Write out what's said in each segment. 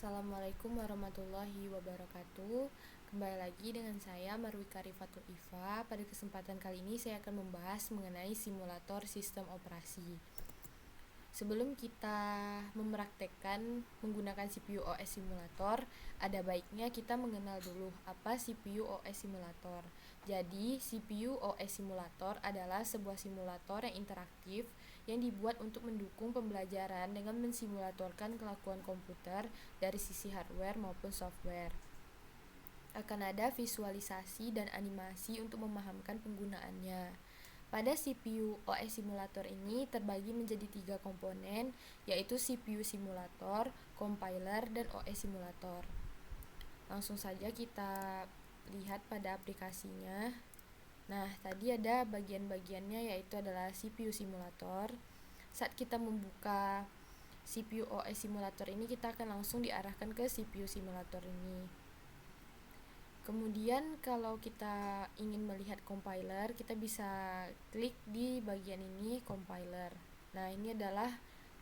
Assalamualaikum warahmatullahi wabarakatuh. Kembali lagi dengan saya Marwika Rifatul Ifa. Pada kesempatan kali ini saya akan membahas mengenai simulator sistem operasi. Sebelum kita mempraktekkan menggunakan CPU OS simulator, ada baiknya kita mengenal dulu apa CPU OS simulator. Jadi, CPU OS simulator adalah sebuah simulator yang interaktif yang dibuat untuk mendukung pembelajaran dengan mensimulatorkan kelakuan komputer dari sisi hardware maupun software. Akan ada visualisasi dan animasi untuk memahamkan penggunaannya. Pada CPU OS simulator ini terbagi menjadi 3 komponen, yaitu CPU simulator, compiler, dan OS simulator. Langsung saja kita lihat pada aplikasinya. Nah, tadi ada bagian-bagiannya, yaitu adalah CPU simulator. Saat kita membuka CPU OS simulator ini, kita akan langsung diarahkan ke CPU simulator ini. Kemudian kalau kita ingin melihat compiler, kita bisa klik di bagian ini, compiler. Nah, ini adalah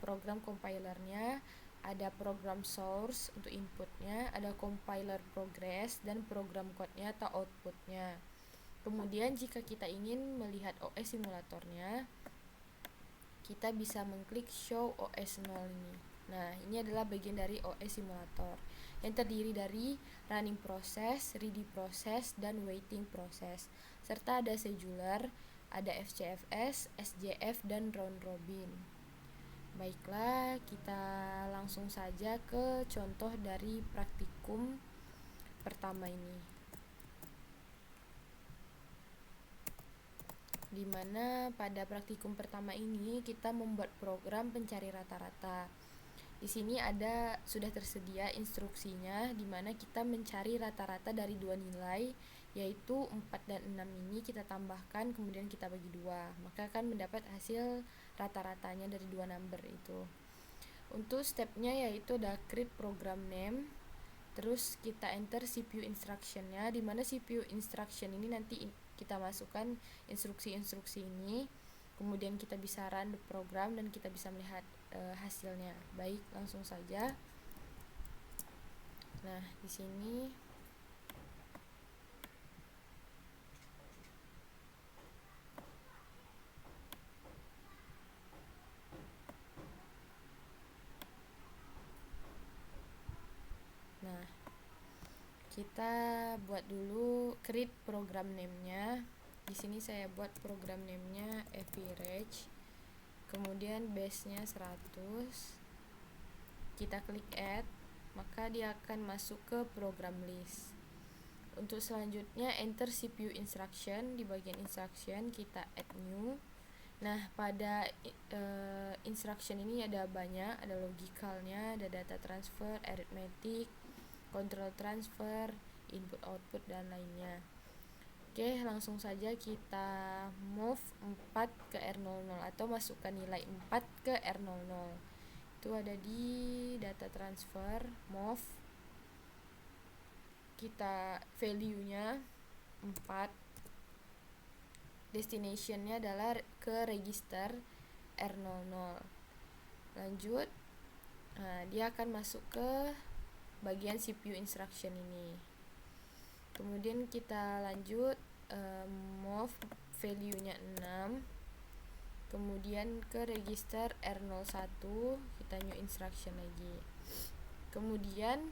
program compilernya. Ada program source untuk inputnya, ada compiler progress, dan program code-nya atau outputnya. Kemudian jika kita ingin melihat OS simulatornya, kita bisa mengklik show OS 0 ini. Nah, ini adalah bagian dari OS simulator yang terdiri dari running process, ready process, dan waiting process. Serta ada scheduler, ada FCFS, SJF, dan round robin. Baiklah, kita langsung saja ke contoh dari praktikum pertama ini, di mana pada praktikum pertama ini kita membuat program pencari rata-rata. Di sini sudah tersedia instruksinya, di mana kita mencari rata-rata dari dua nilai, yaitu 4 dan 6 ini kita tambahkan, kemudian kita bagi 2, maka akan mendapat hasil rata-ratanya dari dua number itu. Untuk stepnya yaitu ada create program name, terus kita enter CPU instructionnya, di mana CPU instruction ini nanti kita masukkan instruksi-instruksi ini, kemudian kita bisa run the program dan kita bisa melihat hasilnya. Baik, langsung saja. Nah, di sini kita buat dulu create program name-nya. Di sini saya buat program name-nya average. Kemudian base-nya 100. Kita klik add, maka dia akan masuk ke program list. Untuk selanjutnya enter CPU instruction. Di bagian instruction kita add new. Nah, pada instruction ini ada banyak, ada logicalnya, ada data transfer, arithmetic, control transfer, input output, dan lainnya. Oke, langsung saja kita move 4 ke R00 atau masukkan nilai 4 ke R00. Itu ada di data transfer, move. Kita value-nya 4. Destination-nya adalah ke register R00. Lanjut. Nah, dia akan masuk ke bagian CPU instruction ini. Kemudian kita lanjut move value-nya 6, kemudian ke register R01, kita new instruction lagi. Kemudian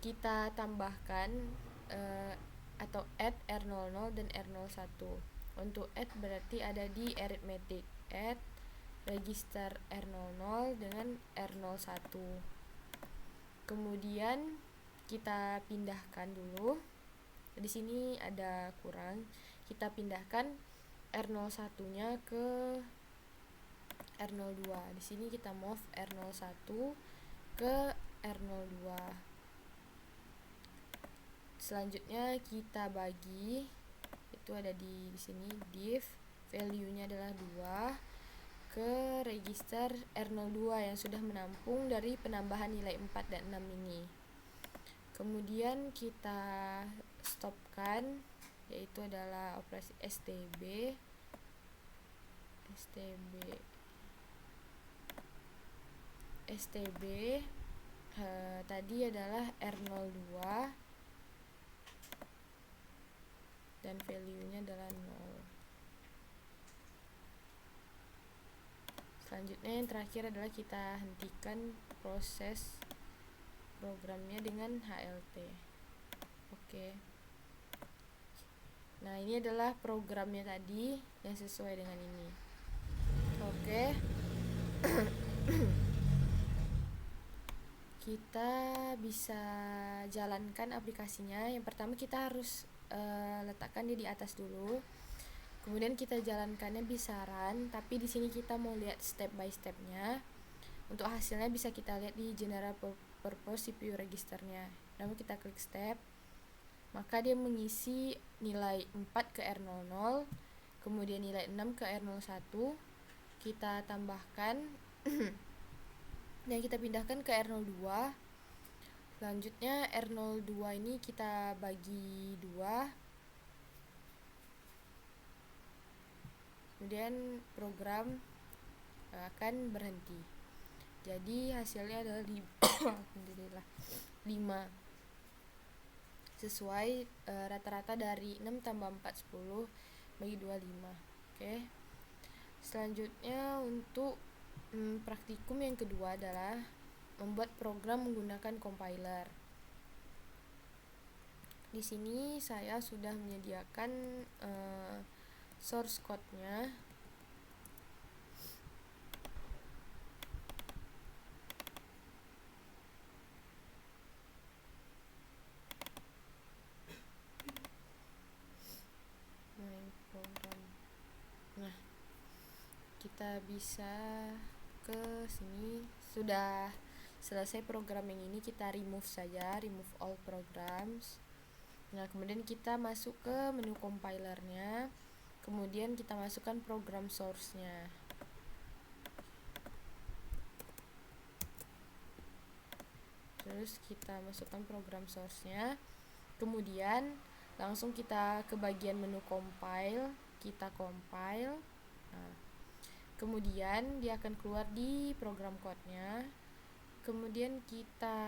kita tambahkan atau add R00 dan R01. Untuk add berarti ada di arithmetic, add register R00 dengan R01. Kemudian kita pindahkan dulu. Di sini ada kurang. Kita pindahkan R01-nya ke R02. Di sini kita move R01 ke R02. Selanjutnya kita bagi. Itu ada di sini div, value-nya adalah 2, ke register R02 yang sudah menampung dari penambahan nilai 4 dan 6 ini. Kemudian kita stopkan, yaitu adalah operasi stb. tadi adalah R02 dan value-nya adalah 0. Selanjutnya yang terakhir adalah kita hentikan proses programnya dengan HLT. Oke. Nah, ini adalah programnya tadi yang sesuai dengan ini. Oke. Kita bisa jalankan aplikasinya. Yang pertama kita harus letakkan dia di atas dulu. Kemudian kita jalankannya bisaran, tapi di sini kita mau lihat step by stepnya. Untuk hasilnya bisa kita lihat di general purpose CPU registernya. Lalu kita klik step, maka dia mengisi nilai 4 ke R00, kemudian nilai 6 ke R01. Kita tambahkan dan kita pindahkan ke R02. Selanjutnya R02 ini kita bagi 2. Kemudian program akan berhenti. Jadi hasilnya adalah 5 sesuai rata-rata dari 6 tambah 4 10 bagi 2 5. Oke. Selanjutnya untuk praktikum yang kedua adalah membuat program menggunakan compiler. Di sini saya sudah menyediakan source code-nya. Nah, kita bisa ke sini. Sudah selesai program yang ini, kita remove saja, remove all programs. Nah, kemudian kita masuk ke menu compilernya. Kemudian kita masukkan program source-nya. Terus kita masukkan program source-nya. Kemudian langsung kita ke bagian menu compile, kita compile. Nah, kemudian dia akan keluar di program code-nya. Kemudian kita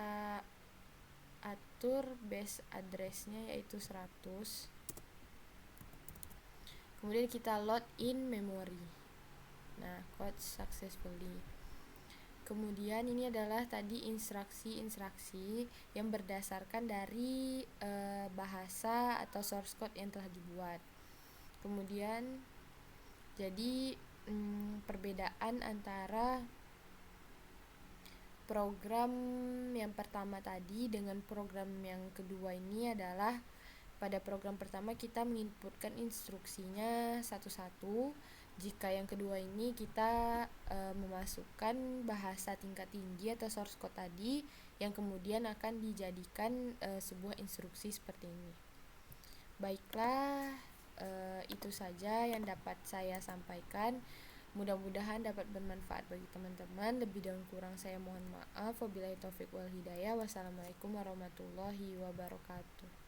atur base address-nya yaitu 100. Kemudian kita load in memory. Nah, code successfully. Kemudian ini adalah tadi instruksi-instruksi yang berdasarkan dari bahasa atau source code yang telah dibuat. Kemudian jadi perbedaan antara program yang pertama tadi dengan program yang kedua ini adalah pada program pertama kita menginputkan instruksinya satu-satu. Jika yang kedua ini kita memasukkan bahasa tingkat tinggi atau source code tadi yang kemudian akan dijadikan sebuah instruksi seperti ini. Baiklah, itu saja yang dapat saya sampaikan. Mudah-mudahan dapat bermanfaat bagi teman-teman. Lebih dan kurang saya mohon maaf. Wabillahi taufiq wal hidayah. Wassalamualaikum warahmatullahi wabarakatuh.